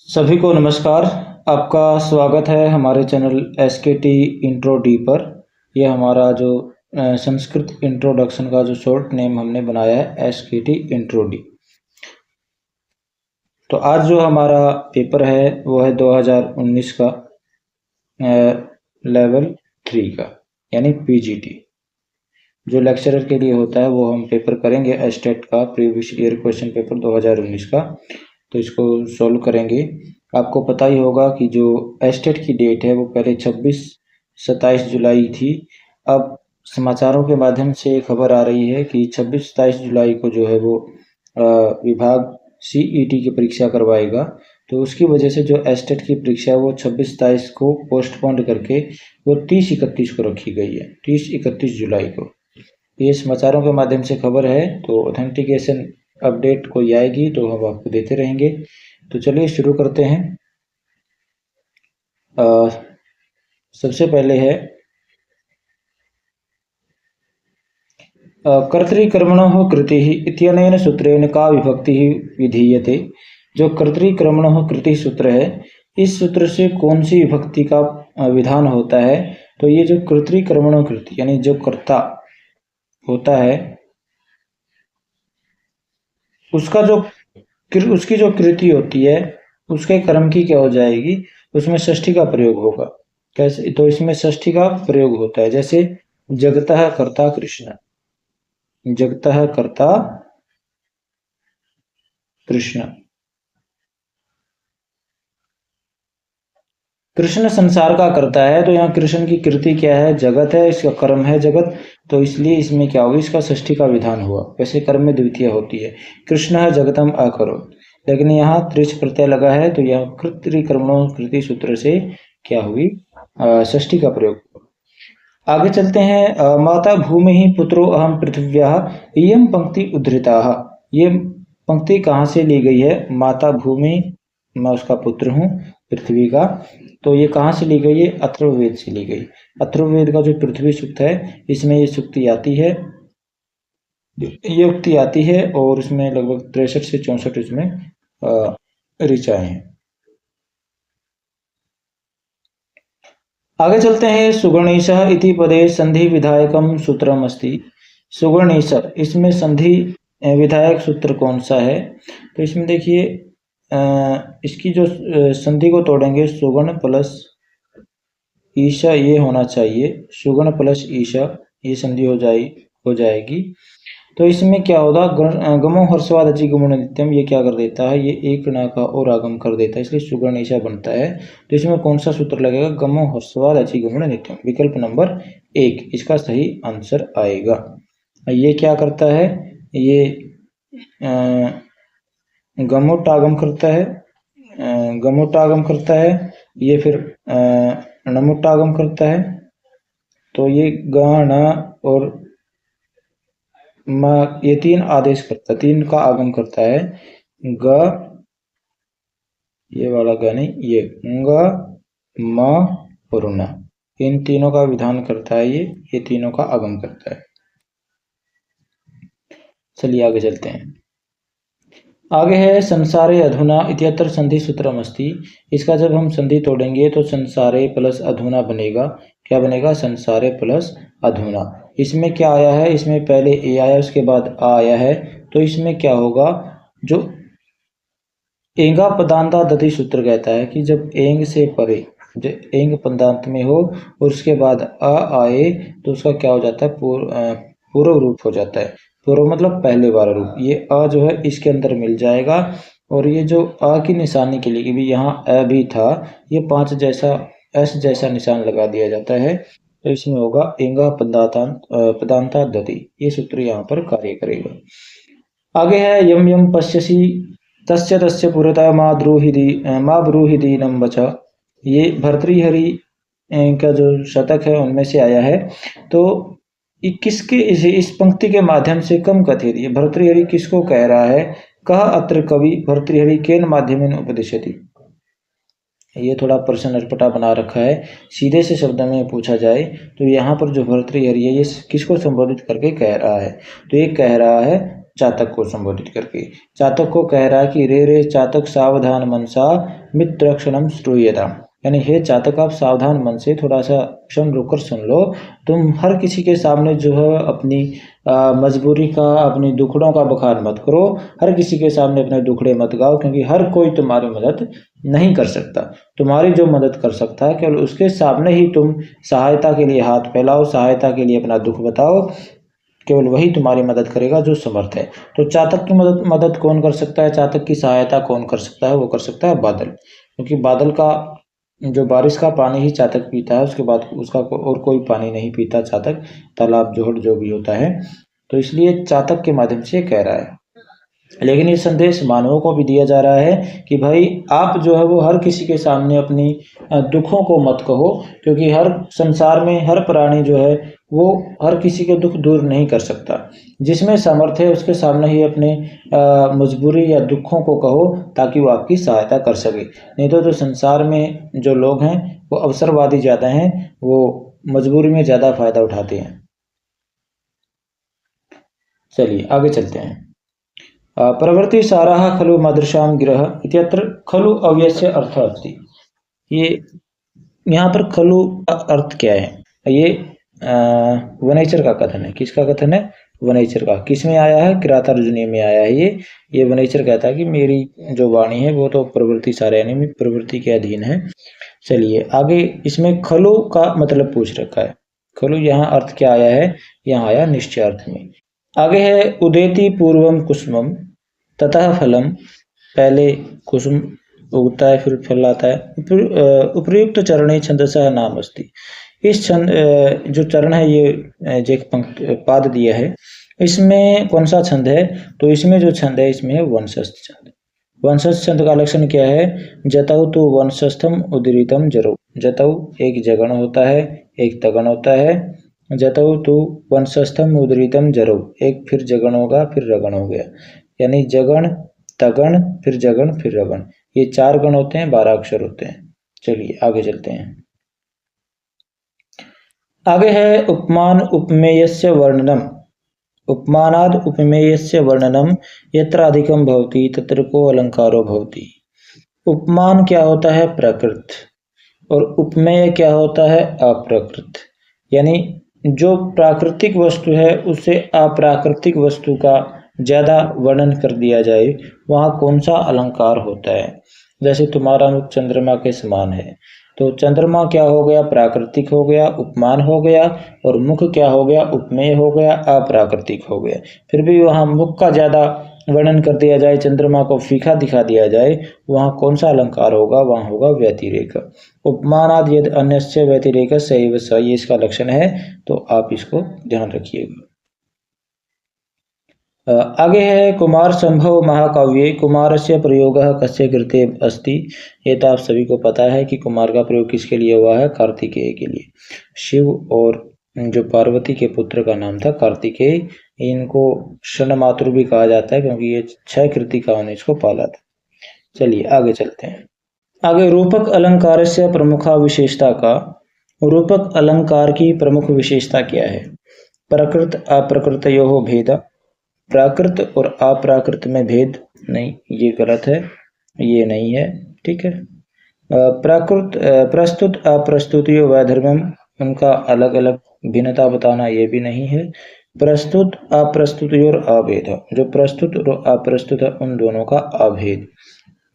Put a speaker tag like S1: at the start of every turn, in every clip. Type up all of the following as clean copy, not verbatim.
S1: सभी को नमस्कार। आपका स्वागत है हमारे चैनल SKT इंट्रो डी पर। यह हमारा जो संस्कृत इंट्रोडक्शन का जो शॉर्ट नेम हमने बनाया है SKT इंट्रो डी। तो आज जो हमारा पेपर है वो है 2019 का लेवल 3 का यानी PGT। जो लेक्चरर के लिए होता है वो हम पेपर करेंगे एस्टेट का प्रीवियस ईयर क्वेश्चन पेपर 2019 का। तो इसको सॉल्व करेंगे। आपको पता ही होगा कि जो एस्टेट की डेट है वो पहले 26-27 जुलाई थी। अब समाचारों के माध्यम से खबर आ रही है कि 26-27 जुलाई को जो है वो विभाग CET की परीक्षा करवाएगा। तो उसकी वजह से जो एस्टेट की परीक्षा है वो 26-27 को पोस्टपोन करके वो 30-31 को रखी गई है, 30-31 जुलाई को। ये समाचारों के माध्यम से खबर है। तो ऑथेंटिकेशन अपडेट कोई आएगी तो हम आपको देते रहेंगे। तो चलिए शुरू करते हैं। सबसे पहले है कर्तृकर्मणः कृतिः इत्यनेन सूत्रेण का विभक्ति विधीयते। जो कर्तृकर्मणः कृति सूत्र है, इस सूत्र से कौन सी विभक्ति का विधान होता है? तो ये जो कर्तृकर्मणः कृति यानी जो कर्ता होता है उसकी जो कृति होती है उसके कर्म की क्या हो जाएगी, उसमें षष्ठी का प्रयोग होगा। कैसे? तो इसमें षष्ठी का प्रयोग होता है। जैसे जगतः कर्ता कृष्ण, जगतः कर्ता कृष्ण। कृष्ण संसार का करता है, तो यहाँ कृष्ण की कृति क्या है? जगत है, इसका कर्म है जगत। तो इसलिए इसमें क्या होगा? इसका षष्ठी का विधान हुआ। वैसे कर्म में द्वितीय होती है, कृष्ण है जगतम अकरोत्, लेकिन यहाँ त्रिच प्रत्यय लगा है तो यह कर्तृकर्मणो कृति सूत्र से क्या हुई? षष्ठी का प्रयोग हुआ। आगे चलते हैं। माता भूमि ही पुत्रो अहम पृथिव्याः इयं पंक्ति उद्धृताः। ये पंक्ति कहाँ से ली गई है? माता भूमि, मैं उसका पुत्र हूँ, पृथ्वी का। तो ये कहाँ से ली गई है? अथर्ववेद से ली गई। अथर्ववेद का जो पृथ्वी सूक्त है इसमें ये सूक्ति आती है, ये उक्ति आती है और इसमें लगभग 63 से 64 इसमें ऋचाएं हैं। आगे चलते हैं। सुगणेशः इति पदे संधि विधायकम सूत्रम अस्ति। सुगणेशः, इसमें संधि विधायक सूत्र कौन सा है? तो इसमें देखिए इसकी जो संधि को तोड़ेंगे, सुगण प्लस ईशा ये होना चाहिए, सुगण प्लस ईशा ये संधि हो जाएगी। तो इसमें क्या होगा? गमो हर्षवाद अचि गमो नित्यम, ये क्या कर देता है? ये एक ना का और आगम कर देता है, इसलिए सुगण ईशा बनता है। तो इसमें कौन सा सूत्र लगेगा? गमो हर्षवाद अचि गमो नित्यम, विकल्प नंबर 1 इसका सही आंसर आएगा। ये क्या करता है? ये गमोटागम करता है, गमोटागम करता है, ये फिर नमोटागम करता है। तो ये ग न और म ये 3 आदेश करता है, 3 का आगम करता है। ग, ये वाला ग नहीं, ये ग म और न, इन तीनों का विधान करता है। ये तीनों का आगम करता है। चलिए आगे चलते हैं। आगे है संसारे अधुना इत्यत्र संधि सूत्रम अस्ति। इसका जब हम संधि तोड़ेंगे तो संसारे प्लस अधुना बनेगा। क्या बनेगा? संसारे प्लस अधुना। इसमें क्या आया है? इसमें पहले ए आया, उसके बाद आ आया है। तो इसमें क्या होगा? जो एंगा पदांता दति सूत्र कहता है कि जब एंग से परे, जो एंग पदांत में हो और उसके बाद अ आए तो उसका क्या हो जाता है? पूर्व रूप हो जाता है। पूर्व मतलब पहले वाला रूप। ये अ जो है इसके अंदर मिल जाएगा और ये जो अ की निशानी के लिए कि भी यहाँ अ भी था, ये 5 जैसा एस जैसा निशान लगा दिया जाता है। तो इसमें होगा एंगा पदांता दति, ये सूत्र यहाँ पर कार्य करेगा। आगे है यम यम पश्यसि तस्य तस्य पुरतः मा ब्रूहि दीनं वच। ये भर्तृहरि का जो शतक है उनमें से आया है। तो किसके इस पंक्ति के माध्यम से कम कथित, ये भर्तृहरि किसको कह रहा है? कह अत्र कवि भर्तृहरि केन माध्यमेन उपदिशति। ये थोड़ा प्रश्न अटपटा बना रखा है। सीधे से शब्द में पूछा जाए तो यहाँ पर जो भर्तृहरि है ये किसको संबोधित करके कह रहा है? तो ये कह रहा है चातक को संबोधित करके। चातक को कह रहा है कि रे रे चातक सावधान मनसा मित्रक्षणम श्रूयताम, यानी हे चातक आप सावधान मन से थोड़ा सा क्षण रुककर सुन लो। तुम हर किसी के सामने जो है अपनी मजबूरी का, अपनी दुखड़ों का बखान मत करो। हर किसी के सामने अपने दुखड़े मत गाओ, क्योंकि हर कोई तुम्हारी मदद नहीं कर सकता। तुम्हारी जो मदद कर सकता है केवल उसके सामने ही तुम सहायता के लिए हाथ फैलाओ, सहायता के लिए अपना दुख बताओ। केवल वही तुम्हारी मदद करेगा जो समर्थ है। तो चातक की मदद कौन कर सकता है, चातक की सहायता कौन कर सकता है? वो कर सकता है बादल, क्योंकि बादल का जो बारिश का पानी ही चातक पीता है, उसके बाद उसका और कोई पानी नहीं पीता चातक, तालाब जोहड़ जो भी होता है। तो इसलिए चातक के माध्यम से कह रहा है। लेकिन ये संदेश मानवों को भी दिया जा रहा है कि भाई आप जो है वो हर किसी के सामने अपनी दुखों को मत कहो, क्योंकि हर संसार में हर प्राणी जो है वो हर किसी के दुख दूर नहीं कर सकता। जिसमें सामर्थ्य है उसके सामने ही अपने मजबूरी या दुखों को कहो, ताकि वो आपकी सहायता कर सके। नहीं तो जो संसार में जो लोग हैं वो अवसरवादी ज़्यादा हैं, वो मजबूरी में ज़्यादा फायदा उठाते हैं। चलिए आगे चलते हैं। प्रवृत्ति साराः खलु मदृशां गिरः इत्यत्र खलु अव्ययस्य अर्थः अस्ति। ये यहाँ पर खलु का अर्थ क्या है? ये वनेचर का कथन है। किसका कथन है? वनेचर का। किस में आया है? किरातार्जुनीय में आया है। ये वनेचर कहता है कि मेरी जो वाणी है वो तो प्रवृत्ति सारा यानी प्रवृत्ति के अधीन है। चलिए आगे इसमें खलु का मतलब पूछ रखा है। खलु यहाँ अर्थ क्या आया है? यहाँ आया निश्चय अर्थ में। आगे है उदेति पूर्वम कुसुमम ततः फलम, पहले कुसुम उगता है फिर फल आता है। उपयुक्त चरणे छंदसः नाम अस्ति। इस छंद जो चरण है ये जो पाद दिया है, इसमें कौन सा छंद है? तो इसमें जो छंद है इसमें है वंशस्थ छंद। वंशस्थ छंद का लक्षण क्या है? जतौ तु वंशस्थम उदीरितम जरौ। जतौ एक जगण होता है, एक तगण होता है। जतौ तु वंशस्थम उदीरितम जरौ, एक फिर जगण होगा फिर रगण हो गया, यानी जगण तगण फिर जगण फिर रगण। ये 4 गण होते हैं, 12 अक्षर होते हैं। चलिए आगे चलते हैं। आगे है उपमान उपमेयस्य वर्णनम। उपमानाद उपमेयस्य वर्णनम यत्र अधिकम भवति तत्र को अलंकारो भवति। उपमान क्या होता है? प्रकृत। और उपमेय क्या होता है? अप्रकृत। यानी जो प्राकृतिक वस्तु है उससे अप्राकृतिक वस्तु का ज़्यादा वर्णन कर दिया जाए, वहाँ कौन सा अलंकार होता है? जैसे तुम्हारा मुख चंद्रमा के समान है, तो चंद्रमा क्या हो गया? प्राकृतिक हो गया, उपमान हो गया। और मुख क्या हो गया? उपमेय हो गया, अप्राकृतिक हो गया। फिर भी वहाँ मुख का ज़्यादा वर्णन कर दिया जाए, चंद्रमा को फीका दिखा दिया जाए, वहाँ कौन सा अलंकार होगा? वहाँ होगा व्यतिरेक। उपमानाद यदि अन्यस्य व्यतिरेक सैव स, ये इसका लक्षण है, तो आप इसको ध्यान रखिएगा। आगे है कुमार संभव महाकाव्ये कुमारस्य प्रयोगः कस्य कृते अस्ति। ये तो आप सभी को पता है कि कुमार का प्रयोग किसके लिए हुआ है? कार्तिकेय के लिए। शिव और जो पार्वती के पुत्र का नाम था कार्तिकेय, इनको शनमातृ भी कहा जाता है क्योंकि ये 6 कृतिकाओं ने इसको पाला था। चलिए आगे चलते हैं। आगे रूपक अलंकार से प्रमुख विशेषता का, रूपक अलंकार की प्रमुख विशेषता क्या है? प्रकृत अप्रकृतयोः भेद। प्राकृत और अप्राकृत में भेद नहीं, ये गलत है, ये नहीं है, ठीक है। प्राकृत प्रस्तुत अप्रस्तुतियों वैधर्मम, उनका अलग अलग भिन्नता बताना ये भी नहीं है। प्रस्तुत अप्रस्तुतियों और अभेद, जो प्रस्तुत और अप्रस्तुत है उन दोनों का अभेद,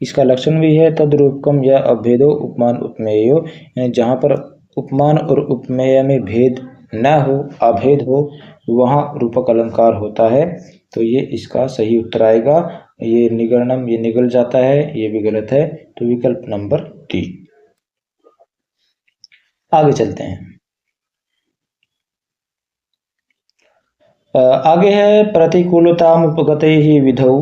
S1: इसका लक्षण भी है। तद्रूपकम या अभेदो उपमान उपमेयो, जहाँ पर उपमान और उपमेय में भेद न हो, अभेद हो, वहाँ रूपक अलंकार होता है। तो ये इसका सही उत्तर आएगा। ये निगरणम, ये निगल जाता है, ये भी गलत है, तो विकल्प नंबर 3। आगे चलते हैं। आगे है प्रतिकूलताम उपगते ही विधौ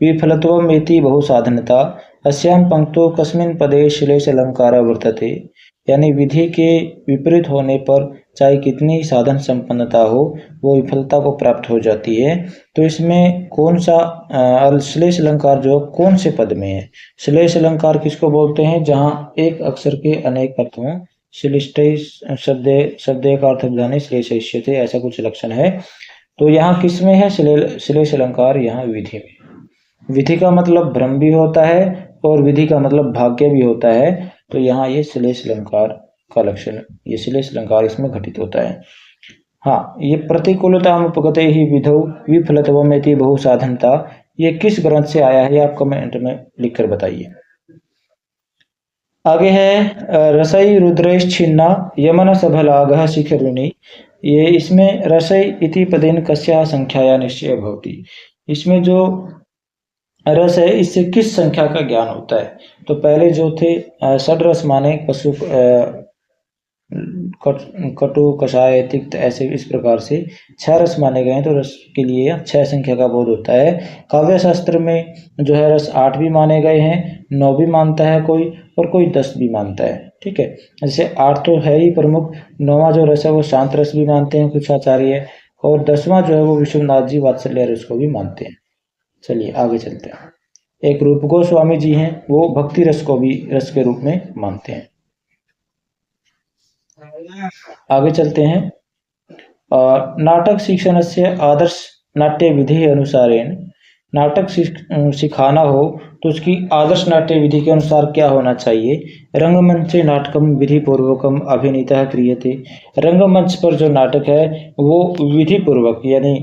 S1: विफलत्वम इति बहुसाधनता अस्याम पंक्तो कस्मिन् पदे श्लेष अलंकार वर्तते। यानी विधि के विपरीत होने पर चाहे कितनी साधन संपन्नता हो, वो विफलता को प्राप्त हो जाती है। तो इसमें कौन सा श्लेष अलंकार जो कौन से पद में है? श्लेष अलंकार किसको बोलते हैं? जहाँ एक अक्षर के अनेक अर्थ हों। श्लिष्टे शब्द का अर्थ जाने श्लेषयिष्यते, ऐसा कुछ लक्षण है। तो यहाँ किस में है श्लेष अलंकार? यहाँ विधि में। विधि का मतलब भ्रम भी होता है और विधि का मतलब भाग्य भी होता है। तो यहाँ ये श्लेष अलंकार का लक्षण, ये श्लेष अलंकार इसमें घटित होता है। हाँ, ये प्रतिकूलताम उपगते ही विधौ विफलत्वमेति बहु साधनता, ये किस ग्रंथ से आया है? ये आप कमेंट में लिखकर बताइए। आगे है रसई रुद्रेश छिन्ना यमन सभलागः शिखरिणी, ये इसमें रसई इति पदेन कस्या संख्याया निश्चय भवति, इसमें जो रस है इससे किस संख्या का ज्ञान होता है? तो पहले जो थे षड्रस माने पशु कटु कषाय तिक्त, ऐसे इस प्रकार से 6 रस माने गए हैं। तो रस के लिए 6 संख्या का बोध होता है। काव्य शास्त्र में जो है रस 8 भी माने गए हैं, 9 भी मानता है कोई और कोई 10 भी मानता है। ठीक है, जैसे 8 तो है ही प्रमुख, 9वां जो रस है वो शांत रस भी मानते हैं कुछ आचार्य, और 10वां जो है वो विश्वनाथ जी वात्सल्य रस को भी मानते हैं। चलिए आगे चलते हैं। एक रूप गोस्वामी जी हैं, वो भक्ति रस को भी रस के रूप में मानते हैं। आगे चलते हैं। नाटक शिक्षण से आदर्श नाट्य विधि अनुसारेण, नाटक सिखाना हो तो उसकी आदर्श नाट्य विधि के अनुसार क्या होना चाहिए? रंगमंचे नाटकम विधि पूर्वकम अभिनीतः क्रियते, रंगमंच पर जो नाटक है वो विधि पूर्वक यानी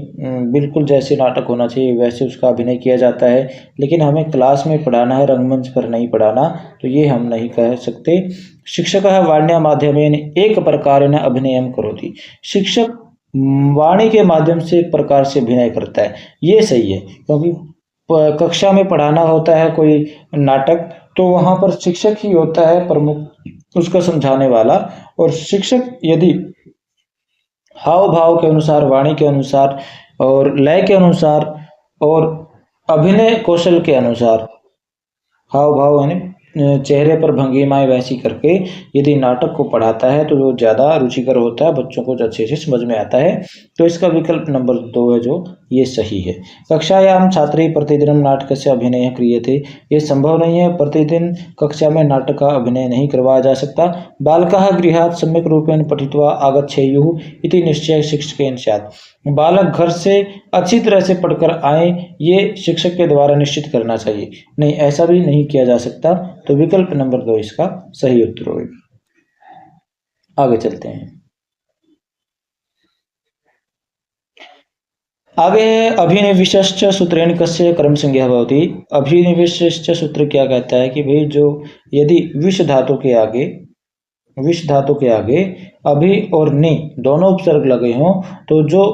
S1: बिल्कुल जैसे नाटक होना चाहिए वैसे उसका अभिनय किया जाता है। लेकिन हमें क्लास में पढ़ाना है, रंगमंच पर नहीं पढ़ाना, तो ये हम नहीं कह सकते। शिक्षकः वाण्या माध्यमेन एक प्रकारेण अभिनयम करोति, शिक्षक वाणी के माध्यम से एक प्रकार से अभिनय करता है, ये सही है। क्योंकि कक्षा में पढ़ाना होता है कोई नाटक तो वहाँ पर शिक्षक ही होता है प्रमुख उसको समझाने वाला, और शिक्षक यदि हाव भाव के अनुसार, वाणी के अनुसार और लय के अनुसार और अभिनय कौशल के अनुसार, हाव भाव यानी चेहरे पर भंगिमाएं वैसी करके यदि नाटक को पढ़ाता है तो वो ज़्यादा रुचिकर होता है, बच्चों को अच्छे से समझ में आता है। तो इसका विकल्प नंबर 2 है जो ये सही है। कक्षायाम छात्री प्रतिदिन नाटक से अभिनय क्रियते, ये संभव नहीं है, प्रतिदिन कक्षा में नाटक का अभिनय नहीं करवाया जा सकता। बालकाः गृहात् सम्यक रूपेण पठित्वा आगच्छेयुः इति निश्चय शिक्षकेन स्यात्, बालक घर से अच्छी तरह से पढ़कर आए ये शिक्षक के द्वारा निश्चित करना चाहिए। नहीं, ऐसा भी नहीं किया जा सकता। तो विकल्प नंबर 2 इसका सही उत्तर होगा। आगे चलते हैं। आगे अभिनिवेश्च सूत्रेण कस्य कर्म संज्ञा भवति, अभिनिवेश्च सूत्र क्या कहता है कि भाई जो यदि विष धातु के आगे अभि और नि दोनों उपसर्ग लगे हों तो जो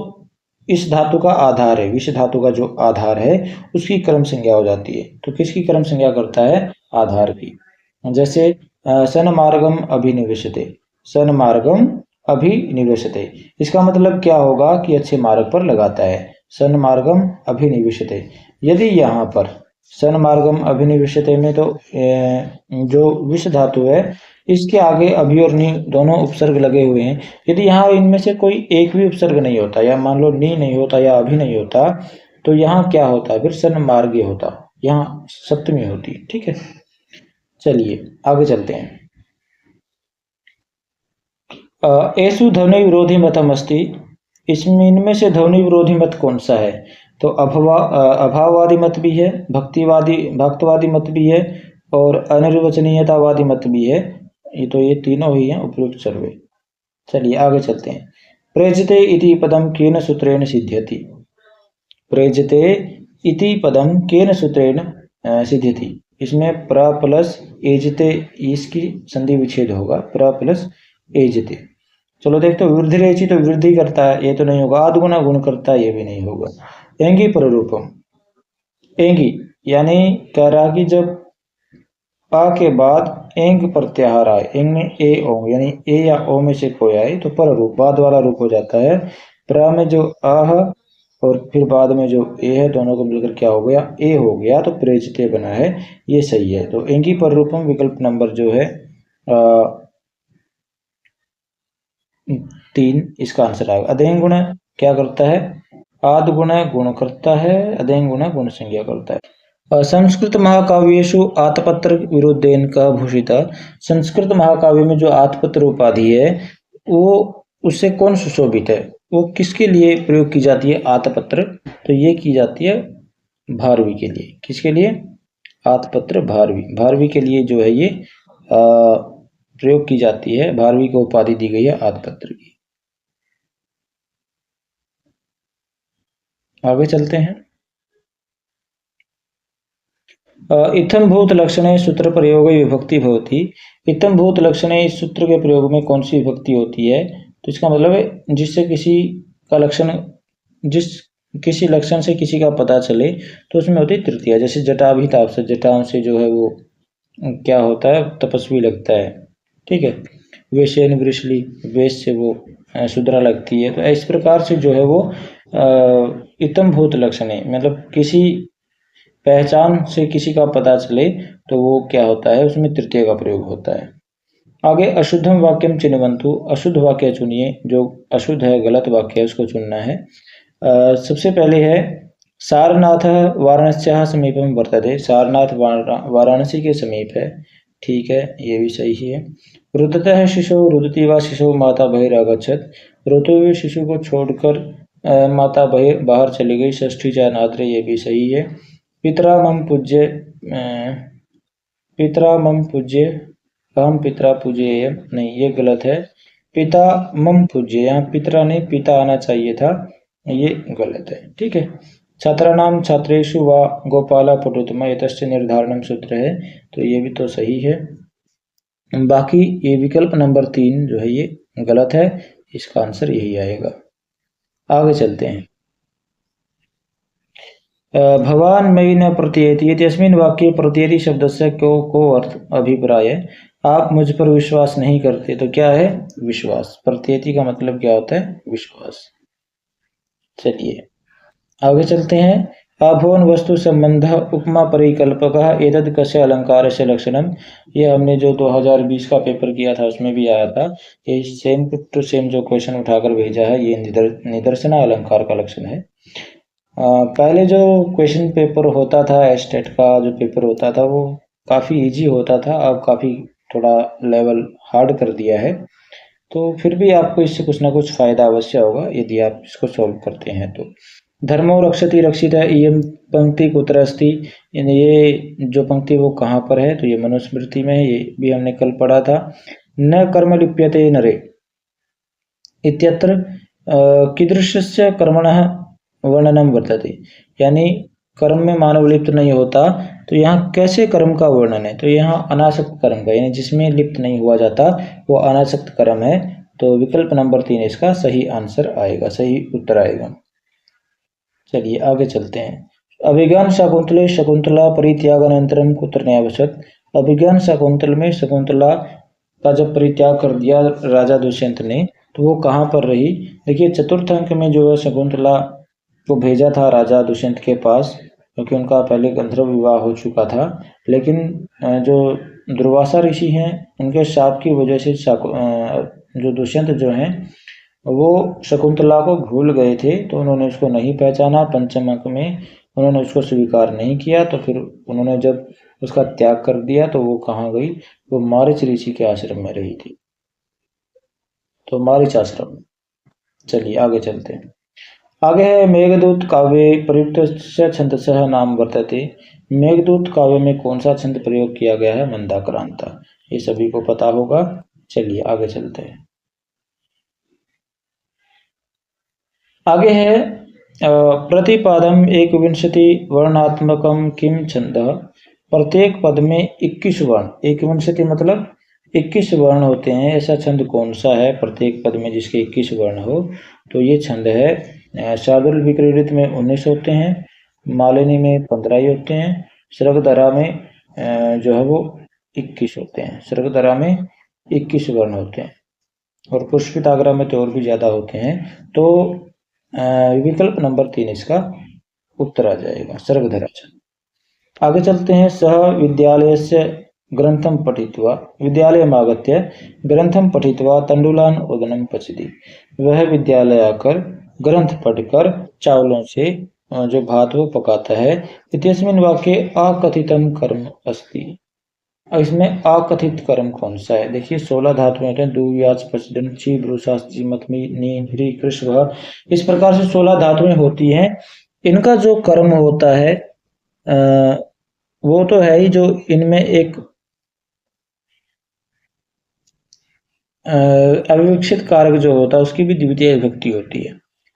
S1: इस धातु का आधार है, विष धातु का जो आधार है उसकी कर्म संज्ञा हो जाती है। तो किसकी कर्म संज्ञा करता है? आधार की। जैसे सन्मार्गम अभिनिवेशते, सन्मार्गम अभिनिवेशते, इसका मतलब क्या होगा कि अच्छे मार्ग पर लगाता है। सन्मार्गम अभिनिवेशते, यदि यहाँ पर सन्मार्गम अभिनिवेशते में तो जो विष धातु है इसके आगे अभि और नि दोनों उपसर्ग लगे हुए हैं, यदि यहाँ इनमें से कोई एक भी उपसर्ग नहीं होता या मान लो नि नहीं होता या अभि नहीं होता तो यहाँ क्या होता? फिर सन्मार्गे होता, यहाँ सप्तमी होती। ठीक है, चलिए आगे चलते हैं। एसु ध्वनि विरोधी मतम अस्ति, इसमें इनमें से ध्वनि विरोधी मत कौन सा है? तो अभाववादी मत भी है, भक्तवादी मत भी है और अनिर्वचनीयतावादी मत भी है। ये तीनों ही हैं उपयुक्त सर्वे। चलिए आगे चलते हैं। प्रेजते इति पदम केन सूत्रेण सिद्ध्यति, प्रेजते इति पदम केन सूत्रेण सिद्ध्यति, इसमें प्र प्लस एजते इसकी संधि विच्छेद होगा, प्र प्लस एजते। चलो देखते हो, वृद्धि रेची तो वृद्धि करता है, ये तो नहीं होगा। आधगुना गुण करता है, ये भी नहीं होगा। एंगी पररूपम, एंगी यानी कह रहा कि जब आ के बाद एंग प्रत्याहार आए, एंग में ए ओ यानी ए या ओ में से कोई आए तो पर रूप बाद वाला रूप हो जाता है। प्र में जो आह और फिर बाद में जो ए है दोनों को मिलकर क्या हो गया? ए हो गया, तो प्रेजते बना है, ये सही है। तो एंगी पर रूपम विकल्प नंबर जो है 3 इसका आंसर आएगा। अधेन गुण क्या करता है? आद गुण गुण करता है, अधेन गुण गुण संज्ञा करता है। संस्कृत महाकाव्येषु आतपत्र विरुद्धेन का भूषिता, संस्कृत महाकाव्य में जो आतपत्र उपाधि है वो उससे कौन सुशोभित है? वो किसके लिए प्रयोग की जाती है आतपत्र? तो ये की जाती है भारवी के लिए। किसके लिए? आतपत्र भारवी। भारवी के लिए जो है ये प्रयोग की जाती है। भारवी को उपाधि दी गई है आतपत्र की। आगे चलते हैं। इत्थम भूत लक्षणे सूत्र प्रयोग विभक्ति भवति। इत्थम भूत लक्षणे, इस सूत्र के प्रयोग में कौन सी विभक्ति होती है? तो इसका मतलब है जिससे किसी का लक्षण, जिस किसी लक्षण से किसी का पता चले तो उसमें होती है तृतीया। जैसे जटाभिताप से, जटाओं से जो है वो क्या होता है? तपस्वी लगता है। ठीक है। वेश्यन वृषली, वेश से वो शूद्रा लगती है। तो इस प्रकार से जो है वो इत्थम भूत लक्षणे, मतलब किसी पहचान से किसी का पता चले तो वो क्या होता है? उसमें तृतीय का प्रयोग होता है। आगे अशुद्धम वाक्यम चिन्हवन्तु, अशुद्ध वाक्य चुनिए। जो अशुद्ध है, गलत वाक्य है, उसको चुनना है। सबसे पहले है सारनाथ वाराणस्याः समीपम वर्तते। सारनाथ वाराणसी के समीप है। ठीक है, ये भी सही है। रुदतः शिशु रुदती वा शिशु माता बहिरागच्छत्। रोते हुए शिशु को छोड़कर माता बाहर चली गई। षष्ठी च नात्रे, ये भी सही है। पितरा मम पूज्य, पितरा मम पूज्य, अहम पितरा पूज्येय, नहीं ये गलत है। पिता मम पूज्य, यहाँ पितरा नहीं पिता आना चाहिए था, ये गलत है। ठीक है। छात्राणाम छात्रेषु वा गोपाला पठोत्तम, एतस्य निर्धारणम सूत्र है, तो ये भी तो सही है। बाकी ये विकल्प नंबर 3 जो है ये गलत है, इसका आंसर यही आएगा। आगे चलते हैं। भवान मयि न प्रतीयति, इत्यस्मिन् वाक्ये प्रतीयति शब्दस्य को अर्थ अभिप्राय। आप मुझ पर विश्वास नहीं करते, तो क्या है? विश्वास। प्रतीयति का मतलब क्या होता है? विश्वास। चलिए आगे चलते हैं। अभवन वस्तु संबंध उपमा परिकल्पक एतद् कस्य अलंकारस्य लक्षणम। ये हमने जो 2020 का पेपर किया था उसमें भी आया था। ये सेम टू सेम जो क्वेश्चन उठाकर भेजा है, ये निदर्शना अलंकार का लक्षण है। पहले जो क्वेश्चन पेपर होता था, एस्टेट का जो पेपर होता था, वो काफ़ी इजी होता था। अब काफ़ी थोड़ा लेवल हार्ड कर दिया है, तो फिर भी आपको इससे कुछ ना कुछ फ़ायदा अवश्य होगा यदि आप इसको सॉल्व करते हैं तो। धर्मो रक्षति रक्षिता, ये पंक्ति कुत्र अस्ति, ये जो पंक्ति वो कहाँ पर है? तो ये मनुस्मृति में है, ये भी हमने कल पढ़ा था। न कर्म लिप्यते नरे इत्यत्र कीदृशस्य कर्मणः वर्णनम वर्तते, यानी कर्म में मानव लिप्त नहीं होता, तो यहाँ कैसे कर्म का वर्णन है? तो यहाँ अनासक्त कर्म का, यानी जिसमें लिप्त नहीं हुआ जाता वो अनासक्त कर्म है। तो विकल्प नंबर 3 इसका सही आंसर आएगा, सही उत्तर आएगा। चलिए आगे चलते हैं। अभिज्ञान शाकुंतले शकुंतला परित्यागानंतरम कुत्र न्यावसत। अभिज्ञान शाकुंतल में शकुंतला का जब परित्याग कर दिया राजा दुष्यंत ने, तो वो कहाँ पर रही? देखिए चतुर्थ अंक में जो है शकुंतला को भेजा था राजा दुष्यंत के पास, क्योंकि उनका पहले गंधर्व विवाह हो चुका था। लेकिन जो दुर्वासा ऋषि हैं, उनके शाप की वजह से जो दुष्यंत जो हैं वो शकुंतला को भूल गए थे, तो उन्होंने उसको नहीं पहचाना। पंचम अंक में उन्होंने उसको स्वीकार नहीं किया, तो फिर उन्होंने जब उसका त्याग कर दिया तो वो कहाँ गई? वो मारीच ऋषि के आश्रम में रही थी, तो मारीच आश्रम। चलिए आगे चलते हैं। आगे है मेघदूत काव्ये प्रयुक्त छंदसः नाम वर्तते। मेघदूत काव्य में कौन सा छंद प्रयोग किया गया है? मंदाक्रांता, ये सभी को पता होगा। चलिए आगे चलते हैं। आगे है प्रतिपादम एकविंशति वर्णात्मकम किम छंद। प्रत्येक पद में 21 वर्ण, एकविंशति मतलब 21 वर्ण होते हैं, ऐसा छंद कौन सा है प्रत्येक पद में जिसके 21 वर्ण हो? तो ये छंद है शार्दुल विक्रीडित में 19 होते हैं, मालिनी में 15 ही होते हैं, स्वर्गधरा में जो है वो 21 होते हैं। स्वर्गधरा में 21 वर्ण होते हैं, और पुष्पिताग्रा में तो और भी ज़्यादा होते हैं। तो विकल्प नंबर 3 इसका उत्तर आ जाएगा, स्वर्गधरा छंद। आगे चलते हैं। सह विद्यालय से ग्रंथम पठित्वा विद्यालयम् आगत्य ग्रंथम पठित्वा तंडुलान ओदनम पचति। वह विद्यालय आकर ग्रंथ पढ़कर चावलों से जो भात वो पकाता है। इत्यस्मिन् वाक्ये अकथितम कर्म अस्ति। और इसमें अकथित कर्म कौन सा है? देखिए 16 धातुएं होते हैं, दू, याच, पचडन, ची, ब्रूसास, जी, मतमी, नी, ह्री, कृष, भ। इस प्रकार से 16 धातुएं होती हैं। इनका जो कर्म होता है वो तो है ही, जो इनमें एक अविवक्षित कारक जो होता है उसकी भी द्वितीय विभक्ति होती है।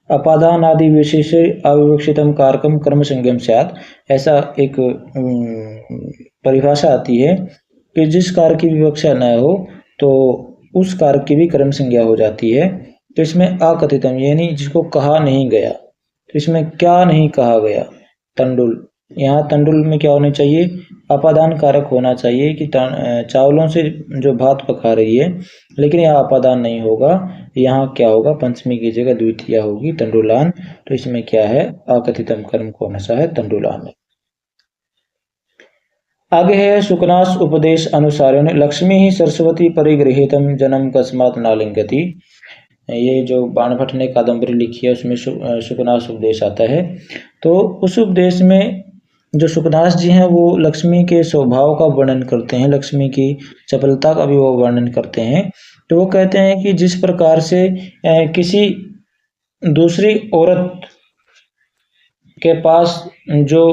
S1: अपादान आदि विशेष अविवक्षितम कारकम कर्म संज्ञम स्यात्, ऐसा एक परिभाषा आती है कि जिस कारक की विवक्षा न हो तो उस कारक की भी कर्म संज्ञा हो जाती है। तो इसमें अकथितम यानी जिसको कहा नहीं गया, तो इसमें क्या नहीं कहा गया? तंडुल। यहाँ तंडुल में क्या होना चाहिए? अपादान कारक होना चाहिए कि चावलों से जो भात पका रही है, लेकिन यहाँ अपादान नहीं होगा। यहाँ क्या होगा? पंचमी की जगह द्वितीया होगी, तंडुलान। तो इसमें क्या है? अकथितम कर्म कौन सा है? तंडुलान है। आगे है सुकनास उपदेश अनुसारेण लक्ष्मी ही सरस्वती परिगृहीतम जन्म कस्मात नालिंगति। ये जो बाणभट्ट ने कादम्बरी लिखी है उसमें सुकनास उपदेश आता है। तो उस उपदेश में जो सुकनास जी हैं वो लक्ष्मी के स्वभाव का वर्णन करते हैं, लक्ष्मी की चपलता का भी वो वर्णन करते हैं। तो वो कहते हैं कि जिस प्रकार से किसी दूसरी औरत के पास जो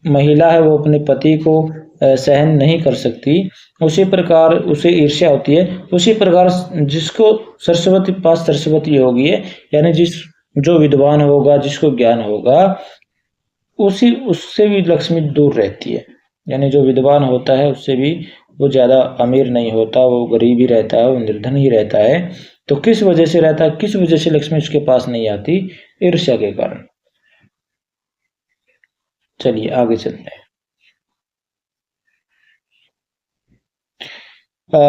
S1: महिला है वो अपने पति को सहन नहीं कर सकती, उसी प्रकार उसे ईर्ष्या होती है। उसी प्रकार जिसको सरस्वती पास सरस्वती होगी है, यानी जो विद्वान होगा, जिसको ज्ञान होगा, उससे भी लक्ष्मी दूर रहती है। यानी जो विद्वान होता है उससे भी वो ज़्यादा अमीर नहीं होता, वो गरीब ही रहता है, वो निर्धन ही रहता है। तो किस वजह से रहता है? किस वजह से लक्ष्मी उसके पास नहीं आती? ईर्ष्या के कारण। चलिए आगे चलते हैं।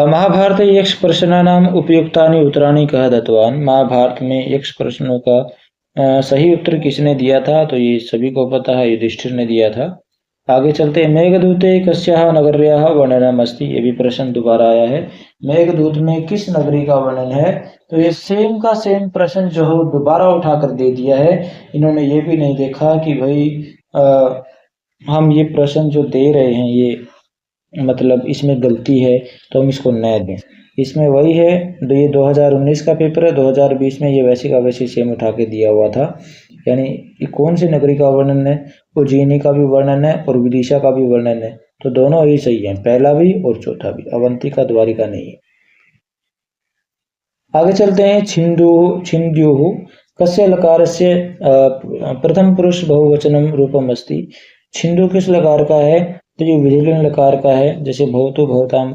S1: महाभारत यक्ष प्रश्नानाम उपयुक्तानि उत्तराणि कह दत्तवान। महाभारत में यक्ष प्रश्नों का सही उत्तर किसने दिया था? तो ये सभी को पता है, युधिष्ठिर ने दिया था। आगे चलते हैं। मेघदूते कस्याः नगर्याः वर्णनम अस्ति। ये भी प्रश्न दोबारा आया है। मेघदूत में किस नगरी का वर्णन है? तो ये सेम का सेम प्रश्न जो है दोबारा उठाकर दे दिया है। इन्होंने ये भी नहीं देखा कि भाई हम ये प्रश्न जो दे रहे हैं ये मतलब इसमें गलती है तो हम इसको न दें। इसमें वही है, ये 2019 का पेपर है, 2020 में ये वैसे का वैसे सेम उठा के दिया हुआ था। यानी ये कौन सी नगरी का वर्णन है? उज्जैनी का भी वर्णन है और विदिशा का भी वर्णन है। तो दोनों ही सही है, पहला भी और चौथा भी। अवंतिका द्वारिका नहीं है। आगे चलते हैं। छिंद्यु कस्य लकारस्य प्रथम पुरुष बहुवचनम रूपम अस्ति। छिंदु किस लकार का है? तो ये विधिलिंग लकार का है। जैसे भवतु भवताम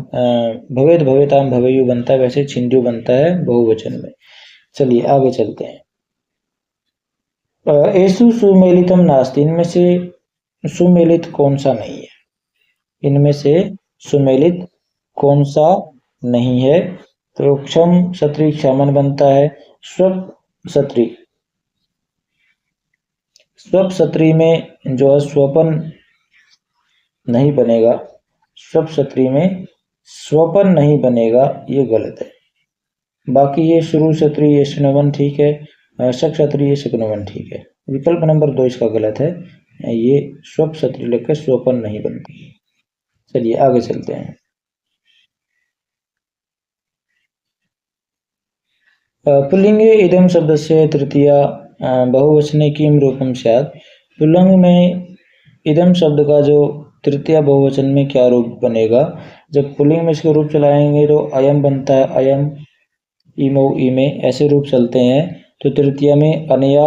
S1: भवेद भवेताम भवेयु बनता है, वैसे छिंदु बनता है बहुवचन में। चलिए आगे चलते हैं। एसु सुमेलितम नास्ति। इनमें से सुमेलित कौन सा नहीं है? इनमें से सुमेलित कौन सा नहीं है? तो क्षम सत्री क्षमन बनता है। स्वप सत्री, स्वप सत्री में जो है स्वपन नहीं बनेगा। स्वप सत्री में स्वपन नहीं बनेगा, ये गलत है। बाकी ये शुरू सत्री ये सुनवन ठीक है, शक सत्री ये सुकनवन ठीक है। विकल्प नंबर 2 इसका गलत है। ये स्वप सत्री लेकर स्वपन नहीं बनती। चलिए आगे चलते हैं। पुल्लिंगे इदम शब्द से तृतीया बहुवचने किम रूपम स्यात्। पुल्लिंग में इदम शब्द का जो तृतीया बहुवचन में क्या रूप बनेगा? जब पुल्लिंग में इसका रूप चलाएंगे तो अयम बनता है, अयम, इमो, इमे, ऐसे रूप चलते हैं। तो तृतीया में अनया,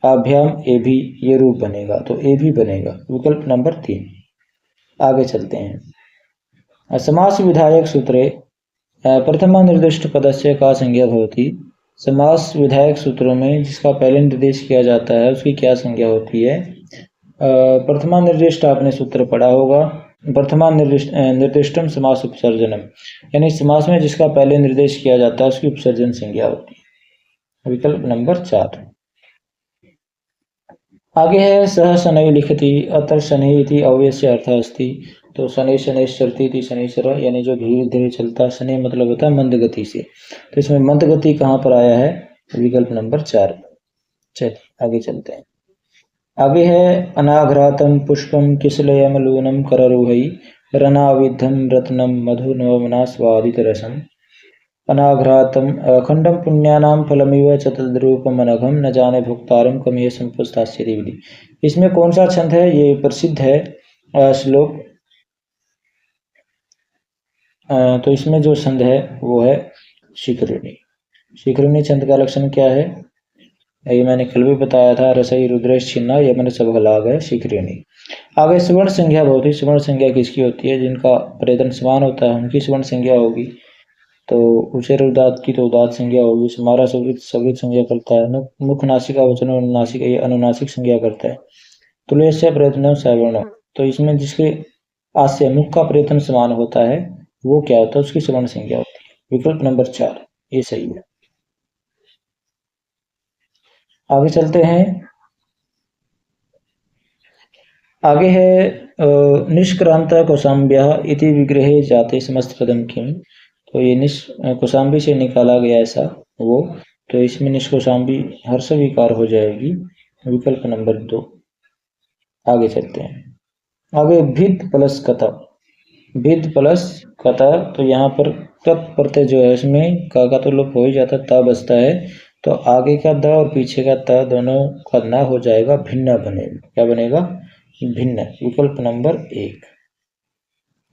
S1: आभ्याम, ए भी, ये रूप बनेगा। तो ए भी बनेगा, विकल्प नंबर 3। आगे चलते हैं। समास विधायक सूत्रे प्रथमा निर्दिष्ट पदस्य का संज्ञा भवति। समास विधायक सूत्रों में जिसका पहले निर्देश किया जाता है उसकी क्या संज्ञा होती है? प्रथमा निर्दिष्ट आपने सूत्र पढ़ा होगा। प्रथमा निर्दिष्टम समास उपसर्जनम, यानी समास में जिसका पहले निर्देश किया जाता है उसकी उपसर्जन संज्ञा होती है। विकल्प नंबर 4। आगे है सह शनै लिखति अत्र शनै इति अव्ययस्य अर्थः अस्ति। तो शनै शनैश्चरति इति शनैश्चर, यानी जो धीरे धीरे चलता है। शनै मतलब होता है मंद गति से। तो इसमें मंद गति कहाँ पर आया है? विकल्प नंबर 4। चलिए आगे चलते हैं। आगे है अनाघ्रातम पुष्पम किसलयम लूनम कररूहई। रनाविद्धं रत्नं मधुनवमनास्वादितरसम् अनाघ्रातम् अखण्डं पुण्यानां फलमिव च तद्रूपमनघं न जाने भोक्तारं कमये संपुष्टास्यति विधि। इसमें कौन सा छंद है? ये प्रसिद्ध है श्लोक। तो इसमें जो छंद है वो है शिखरिणी। शिखरिणी छंद का लक्षण क्या है? ये मैंने कल भी बताया था। रसई रुद्रेश छिन्ना यमन सब लाग है शिखरिणी। आगे स्वर्ण संज्ञा बहुत ही। स्वर्ण संज्ञा किसकी होती है? जिनका प्रयत्न समान होता है उनकी स्वर्ण संज्ञा होगी। तो उचेर उदात की तो उदात संज्ञा होगी। समारा सवृत संज्ञा करता है। मुख नासिका वचन अनुनासिक ये अनुनासिक संज्ञा करता है। तुल्य प्रयत्न सवर्ण। तो इसमें जिसके आज से मुख का प्रयत्न समान होता है वो क्या होता है? उसकी स्वर्ण संज्ञा होती है। विकल्प नंबर 4 ये सही है। आगे चलते हैं। आगे है निष्क्रांत कौशाम्ब्य इति विग्रहे जाते समस्त पदम किम। तो ये कौशाम्बी से निकाला गया ऐसा वो। तो इसमें निष्कौशाम्बी हर्ष विकार हो जाएगी। विकल्प नंबर 2। आगे चलते हैं। आगे भिद प्लस कथा। भिद प्लस कथा। तो यहाँ पर तत् प्रत्यय जो है इसमें का तो लोप हो ही जाता, ता बचता है। तो आगे का द और पीछे का त दोनों का न हो जाएगा, भिन्न बनेगा। क्या बनेगा? भिन्न। विकल्प नंबर 1।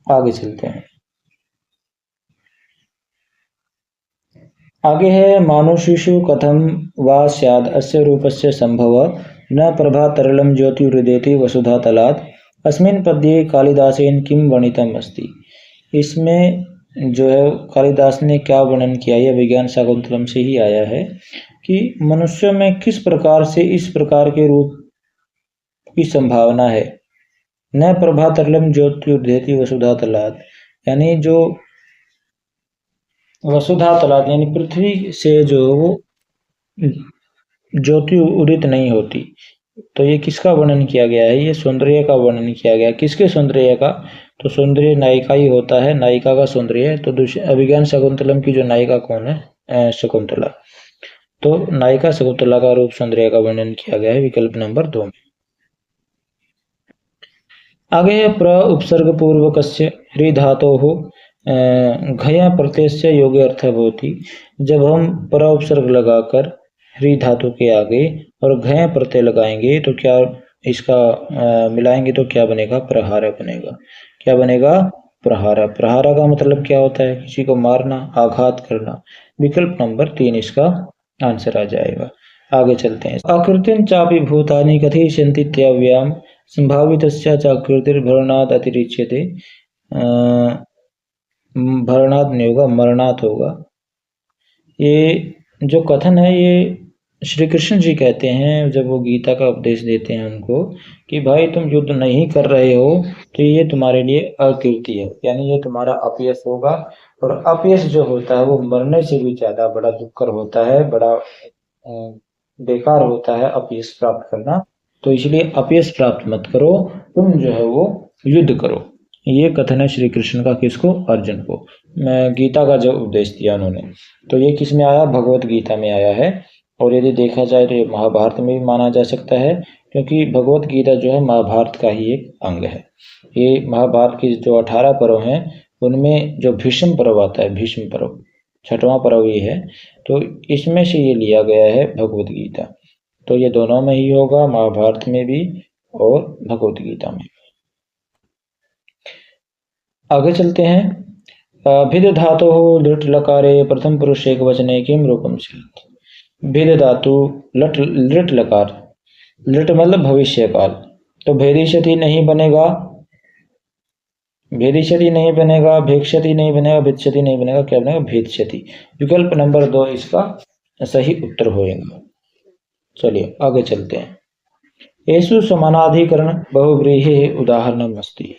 S1: आगे चलते हैं। आगे है मानुषिषु कथम वा स्याद अस्य रूपस्य संभव न प्रभा तरलम ज्योतिरुदेति वसुधा तलात् अस्मिन् पद्ये कालिदासेन किम वर्णितम अस्ति। इसमें जो है कालिदास ने क्या वर्णन किया? यह विज्ञान शाकुंतलम से ही आया है कि मनुष्य में किस प्रकार से इस प्रकार के रूप की संभावना है। न प्रभा तरलम ज्योतिरुदेति वसुधा तलात्, यानी जो वसुधा तलात यानी पृथ्वी से जो वो ज्योति उदित नहीं होती। तो ये किसका वर्णन किया गया है? ये सौंदर्य का वर्णन किया गया। किसके सौंदर्य का? तो सौंदर्य नायिका ही होता है, नायिका का सौंदर्य है। तो अभिज्ञान शकुंतलम की जो नायिका कौन है? शकुंतला। तो नायिका शकुंतला का रूप सौंदर्य का वर्णन किया गया है। विकल्प नंबर 2 में। आगे है प्र उपसर्ग पूर्वकस्य ह्री धातोः घया प्रत्यय योग्य अर्थ होती। जब हम पर उपसर्ग लगाकर ह्री धातु के आगे और घय प्रत्यय लगाएंगे तो क्या इसका मिलाएंगे तो क्या बनेगा? प्रहार बनेगा। क्या बनेगा? प्रहार। प्रहार का मतलब क्या होता है? किसी को मारना, आघात करना। विकल्प नंबर 3 इसका आंसर आ जाएगा। आगे चलते हैं। आकृतिं चापि भूतानि कथयिष्यन्ति इत्यव्याम संभावितस्य चाकृतिर्भरणात् अतिरिच्यते। भरणात् नहीं होगा, मरणात् होगा। ये जो कथन है ये श्री कृष्ण जी कहते हैं जब वो गीता का उपदेश देते हैं उनको कि भाई तुम युद्ध नहीं कर रहे हो तो ये तुम्हारे लिए अकीर्ति है, यानी ये तुम्हारा अपयश होगा। और अपयश जो होता है वो मरने से भी ज्यादा बड़ा दुखकर होता है, बड़ा बेकार होता है अपयश प्राप्त करना। तो इसलिए अपयश प्राप्त मत करो, तुम जो है वो युद्ध करो। ये कथन है श्री कृष्ण का। किसको? अर्जुन को। गीता का जो उपदेश दिया उन्होंने। तो ये किस में आया? भगवत गीता में आया है। और यदि देखा जाए तो ये महाभारत में भी माना जा सकता है, क्योंकि भगवत गीता जो है महाभारत का ही एक अंग है। ये महाभारत की जो 18 पर्व हैं उनमें जो भीष्म पर्व आता है, भीष्म पर्व 6वां पर्व ये है। तो इसमें से ये लिया गया है भगवत गीता। तो ये दोनों में ही होगा, महाभारत में भी और भगवत गीता में। आगे चलते हैं। भिद धातु लृट लकारे प्रथम पुरुष एक वचने किम रूपम स्यात्। भिद धातु लट लृट लकार, लृट मतलब भविष्य काल। तो भेदिष्यति नहीं बनेगा, भेदिष्यति नहीं बनेगा, भेक्षति नहीं बनेगा, भिक्षति नहीं बनेगा। क्या बनेगा? भेदष्यति। विकल्प नंबर 2 इसका सही उत्तर होएगा। चलिए आगे चलते हैं। येषु समानाधिकरण बहुव्रीहि उदाहरणम अस्ति।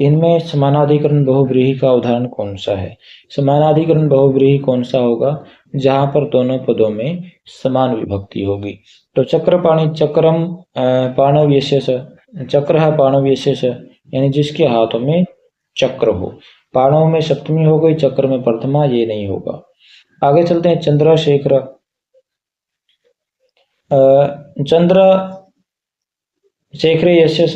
S1: इनमें समानाधिकरण बहुव्रीहि का उदाहरण कौन सा है? समानाधिकरण बहुव्रीहि कौन सा होगा? जहां पर दोनों पदों में समान विभक्ति होगी। तो चक्रपाणि चक्रम पाणव्यस्य, चक्र है पाणव्यस्य, यानी जिसके हाथों में चक्र हो। पाणव में सप्तमी हो गई, चक्र में प्रथमा, ये नहीं होगा। आगे चलते हैं। चंद्रशेखर, चंद्र शेखरे यस्य,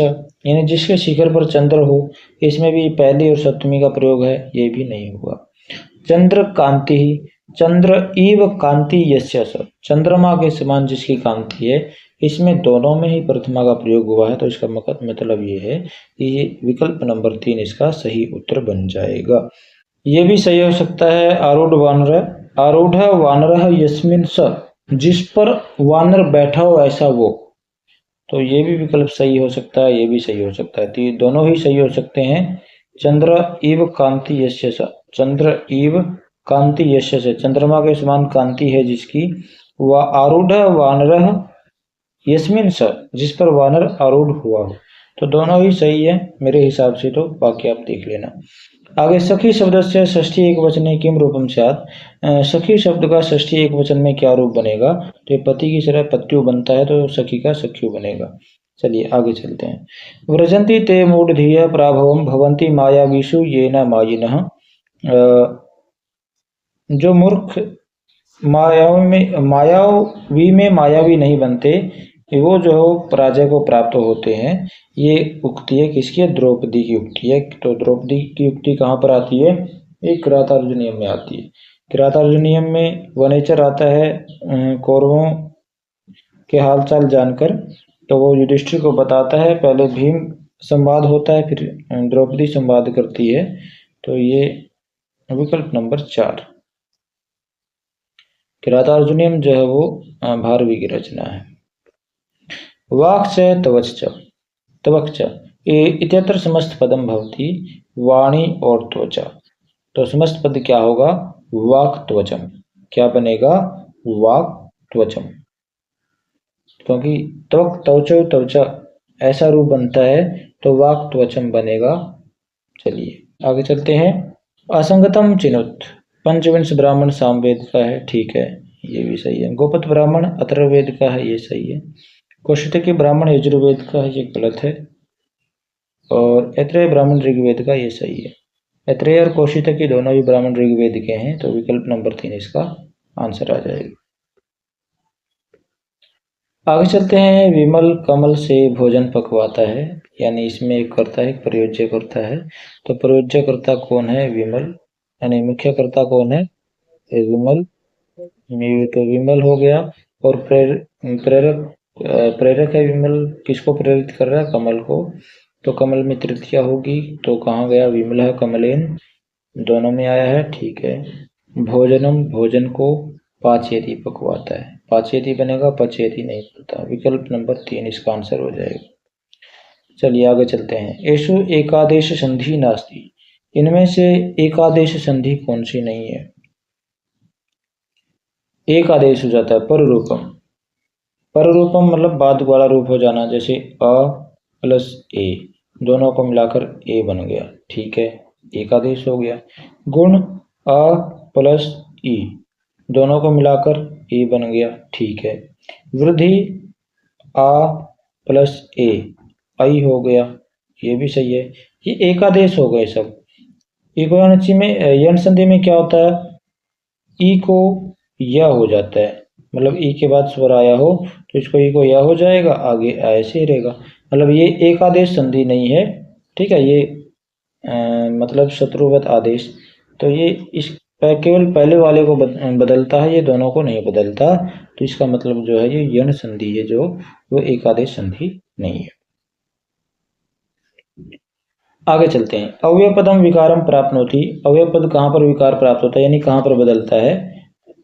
S1: यानी जिसके शिखर पर चंद्र हो, इसमें भी पहली और सप्तमी का प्रयोग है, ये भी नहीं हुआ। चंद्र कांति, चंद्र इव कांति यस्य स, चंद्रमा के समान जिसकी कांति है, इसमें दोनों में ही प्रथमा का प्रयोग हुआ है, तो इसका मतलब ये है कि ये विकल्प नंबर 3 इसका सही उत्तर बन जाएगा। ये भी सही हो सकता है आरूढ़ वानर, आरूढ़ वानर यस्मिन स, जिस पर वानर बैठा हो ऐसा वो, तो ये भी विकल्प सही हो सकता है, ये भी सही हो सकता है, तो ये दोनों ही सही हो सकते हैं। चंद्र इव कांति यस्य स, चंद्र इव कांति यस्य से, चंद्रमा के समान कांति है जिसकी, व आरूढ़ वानर यस्मिन स, जिस पर वानर आरूढ़ हुआ हो, तो दोनों ही सही है मेरे हिसाब से, तो बाकी आप देख लेना। आगे सखी शब्द से षष्ठी एक वचने किम रूपम स्यात्, सखी शब्द का षष्ठी एक वचन में क्या रूप बनेगा, तो ये पति की तरह पत्यु बनता है, तो सखी का सख्यु बनेगा। चलिए आगे चलते हैं। व्रजंती ते मूढ़धिय प्राभवम भवंती मायावीषु ये न मायिनः, जो मूर्ख मायावी में मायावी नहीं बनते, वो जो पराजय को प्राप्त होते हैं। ये उक्ति है किसकी है, द्रौपदी की उक्ति है। तो द्रौपदी की उक्ति कहाँ पर आती है, एक किरातार्जुनीयम में आती है। किरातार्जुनीयम में वनेचर आता है कौरवों के हालचाल जानकर, तो वो युधिष्ठिर को बताता है, पहले भीम संवाद होता है, फिर द्रौपदी संवाद करती है, तो ये विकल्प नंबर 4 किरातार्जुनीयम जो है वो भारवी की रचना है। वाक् च त्वच त्वक्च इत्यत्र समस्त पदम भवति वाणी और त्वचा, तो समस्त पद क्या होगा, वाक् त्वचम, क्या बनेगा, वाक् त्वचम, क्योंकि त्वक त्वचो त्वचा ऐसा रूप बनता है, तो वाक् त्वचम बनेगा। चलिए आगे चलते हैं। असंगतम चिनुत, पंचविंश ब्राह्मण सामवेद का है, ठीक है, ये भी सही है। गोपत ब्राह्मण अथर्ववेद का है, ये सही है। कौशिकी ब्राह्मण यजुर्वेद का है, ये गलत है। और ऐत्रेय ब्राह्मण ऋग्वेद का, ये सही है। ऐत्रेय और कौशिकी दोनों ही ब्राह्मण ऋग्वेद के हैं, तो विकल्प नंबर 3 इसका आंसर आ जाएगा। आगे चलते हैं। विमल कमल से भोजन पकवाता है, यानी इसमें एक कर्ता है, एक प्रयोज्य कर्ता है, तो प्रयोज्य कर्ता कौन है, विमल, यानी मुख्य कर्ता कौन है, विमल, तो विमल हो गया। और प्रेरक प्रेरक है विमल, किसको प्रेरित कर रहा है, कमल को, तो कमल में तृतीया होगी, तो कहाँ गया, विमल कमलेन, दोनों में आया है, ठीक है। भोजनम, भोजन को पाचेती पकवाता है, पाचेती बनेगा, पचेती नहीं बनता, विकल्प नंबर 3 इसका आंसर हो जाएगा। चलिए आगे चलते हैं। एषु एकादेश संधि नास्ति, इनमें से एकादेश संधि कौन सी नहीं है। एक आदेश हो जाता है पर रूपम, पर रूपम मतलब बाद वाला रूप हो जाना, जैसे अ प्लस ए, दोनों को मिलाकर ए बन गया, ठीक है, एक आदेश हो गया। गुण अ प्लस ई, दोनों को मिलाकर ए बन गया, ठीक है। वृद्धि आ प्लस ए, आई हो गया, ये भी सही है। ये एकादेश हो गए सब। इकोनॉमिक्स में यण संधि में क्या होता है, ई को या हो जाता है, मतलब ई के बाद स्वर आया हो तो इसको ई को या हो जाएगा, आगे ऐसे ही रहेगा, मतलब ये एक आदेश संधि नहीं है, ठीक है। ये मतलब शत्रुवत आदेश, तो ये इस केवल पहले वाले को बदलता है, ये दोनों को नहीं बदलता, तो इसका मतलब जो है ये यण संधि है, जो वो एक आदेश संधि नहीं है। आगे चलते हैं। अव्यय पदम विकारम प्राप्त होती, अव्यय पद कहाँ पर विकार प्राप्त होता है, यानी कहाँ पर बदलता है,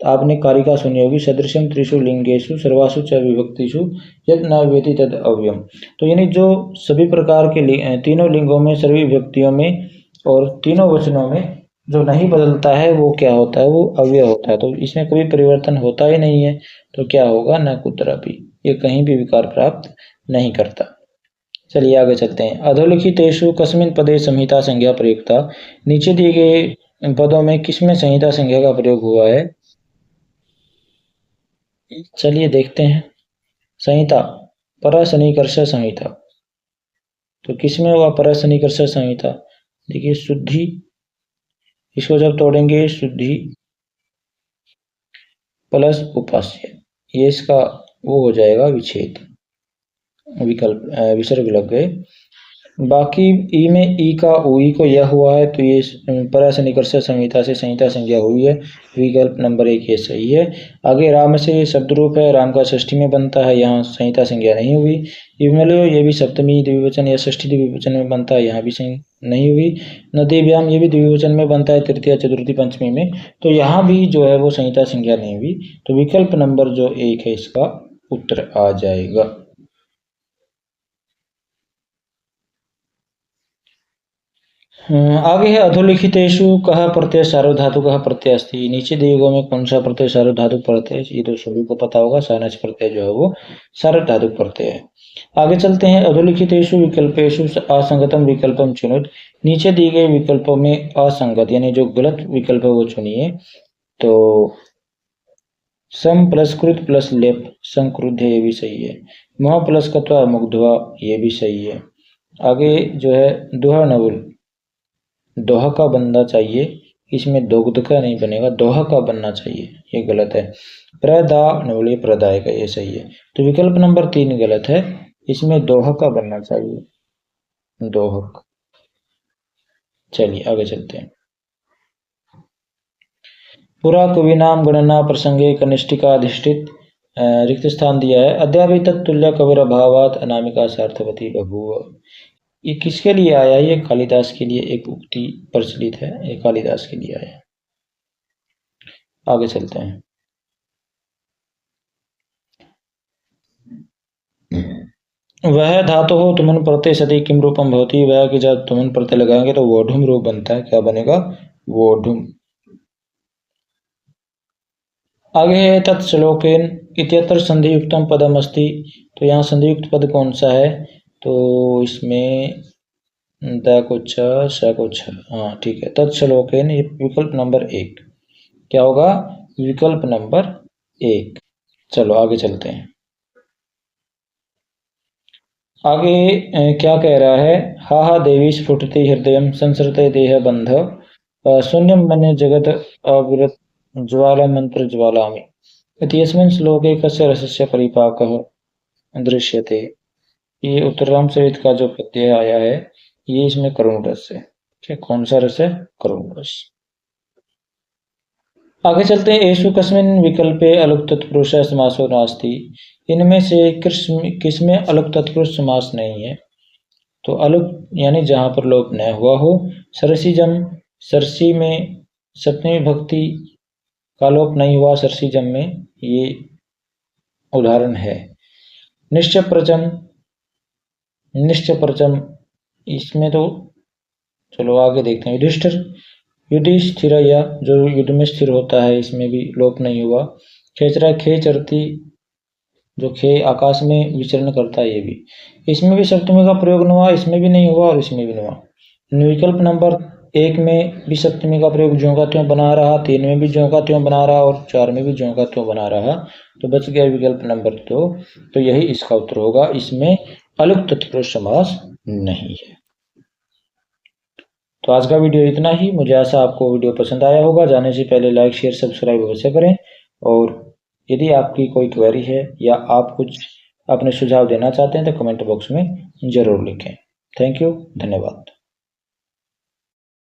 S1: आपने कारिका सुनी होगी, सदृशम त्रिषु लिंगेषु सर्वासु च विभक्तिषु यद न व्यति तद अव्ययम, तो यानी जो सभी प्रकार के तीनों लिंगों में, सभी विभक्तियों में और तीनों वचनों में जो नहीं बदलता है वो क्या होता है, वो अव्यय होता है, तो इसमें कोई परिवर्तन होता ही नहीं है, तो क्या होगा, न कुत्रापि, ये कहीं भी विकार प्राप्त नहीं करता। चलिए आगे चलते हैं। अधोलिखितेषु कस्मिन् पदे संहिता संज्ञा प्रयुक्ता, नीचे दिए गए पदों में किसमें संहिता संज्ञा का प्रयोग हुआ है, चलिए देखते हैं। संहिता, परसनिकर्ष संहिता, तो किसमें हुआ परसनिकर्ष संहिता, देखिए शुद्धि, इसको जब तोड़ेंगे शुद्धि प्लस उपास्य, ये इसका वो हो जाएगा विच्छेद, विकल्प विसर्ग लग गए, बाकी ई में ई का ऊई को यह हुआ है, तो ये परा से निकर्ष संहिता से संहिता संज्ञा हुई है। विकल्प नंबर 1 ये सही है। आगे राम से ये शब्द रूप है, राम का षष्ठी में बनता है, यहाँ संहिता संज्ञा नहीं हुई। विमलो ये भी सप्तमी द्विवचन या षष्ठी द्विवचन में बनता है, यहाँ भी नहीं हुई। नदीव्याम ये भी द्विवचन में बनता है, तृतीया चतुर्थी पंचमी में, तो यहाँ भी जो है वो संहिता संज्ञा नहीं हुई। तो विकल्प नंबर जो 1 है इसका उत्तर आ जाएगा। आगे है अधोलिखितेषु कः प्रत्यय सार्वधातुकः प्रत्यय अस्ति। नीचे दिए गए में कौन सा प्रत्यय सार्वधातुक प्रत्यय है, ये तो सभी को पता होगा। सानच प्रत्यय जो है वो सार्वधातुक प्रत्यय है। आगे चलते हैं। अधोलिखितेषु विकल्पेषु असंगतम विकल्पम चुनुत। नीचे दिए गए विकल्पों में असंगत यानी जो गलत विकल्प है वो चुनिए। तो सम प्लस कृत प्लस लेप संक्रुद्ध है, ये भी सही है। मह प्लस कत्वा मुग्धवा ये भी सही है। आगे जो है दुहा नवुल दोहा का बनना चाहिए, इसमें दोग्ध का नहीं बनेगा, दोहा का बनना चाहिए, ये गलत है। प्रदा नवली प्रदाय का, ये सही है। तो विकल्प नंबर 3 गलत है, इसमें दोहा का बनना चाहिए, दोहक। चलिए आगे चलते हैं। पुरा कवि नाम गणना प्रसंगे कनिष्ठिकाधिष्ठित रिक्त स्थान दिया है। अद्यापि तत्तुल्य कविर अभावात अनामिका सार्थवती बभूव। ये किसके लिए आया है? ये कालिदास के लिए एक उक्ति प्रचलित है, ये कालिदास के लिए आया है। आगे चलते हैं। वह धातु हो तुमन प्रत्यय सती किम रूपम भवती। वह कि जब तुमन प्रत्यय लगाएंगे तो वोढुम रूप बनता है, क्या बनेगा? वोढुम। आगे है तत्श्लोकेन इत्यत्र संधियुक्तम पदम अस्ति। तो यहाँ संधियुक्त पद कौन सा है? तो इसमें द को छ, स को छ, हाँ ठीक है। तत्श्लोकेन विकल्प नंबर 1 क्या होगा? विकल्प नंबर 1। चलो आगे चलते हैं। आगे क्या कह रहा है? हा हा देवी स्फुटति हृदय संसरते देह बंध शून्यम मन्य जगत अविरत ज्वाला मंत्र ज्वालामि। इत्यस्मिन् श्लोके कस्य रसस्य परिपाकः दृश्यते। ये उत्तरराम सहित का जो प्रत्यय आया है ये इसमें करुण रस है। ठीक, कौन सा रस है? करुण रस। आगे चलते हैं। एषु कस्मिन् विकल्पे अलुक तत्पुरुष समासो नास्ति। इनमें से किसमें अलुक तत्पुरुष समास नहीं है? तो अलुक यानी जहां पर लोप न हुआ हो। सरसीजम, सरसी में सप्तमी भक्ति का लोप नहीं हुआ, सरसीजम में, ये उदाहरण है। निश्चप्रचम, निश्चप्रचम इसमें तो चलो आगे देखते हैं। युधिष्ठिर, युधिष्ठिर या जो युद्ध में स्थिर होता है, इसमें भी लोप नहीं हुआ। खेचरा, खेचरती जो खे आकाश में विचरण करता है, ये भी, इसमें भी सप्तमी का प्रयोग नहीं हुआ, इसमें भी नहीं हुआ और इसमें भी नहीं हुआ। विकल्प नंबर 1 में भी सप्तमी का प्रयोग ज्यों का त्यों बना रहा, 3 में भी ज्यों का त्यों बना रहा और 4 में भी ज्यों का त्यों बना रहा। तो बच गया विकल्प नंबर 2। तो यही इसका उत्तर होगा, इसमें अलुक तत्पुरुष समास नहीं है। तो आज का वीडियो इतना ही। मुझे आशा आपको वीडियो पसंद आया होगा। जाने से पहले लाइक शेयर सब्सक्राइब अवश्य करें, और यदि आपकी कोई क्वेरी है या आप कुछ अपने सुझाव देना चाहते हैं तो कमेंट बॉक्स में ज़रूर लिखें। थैंक यू, धन्यवाद।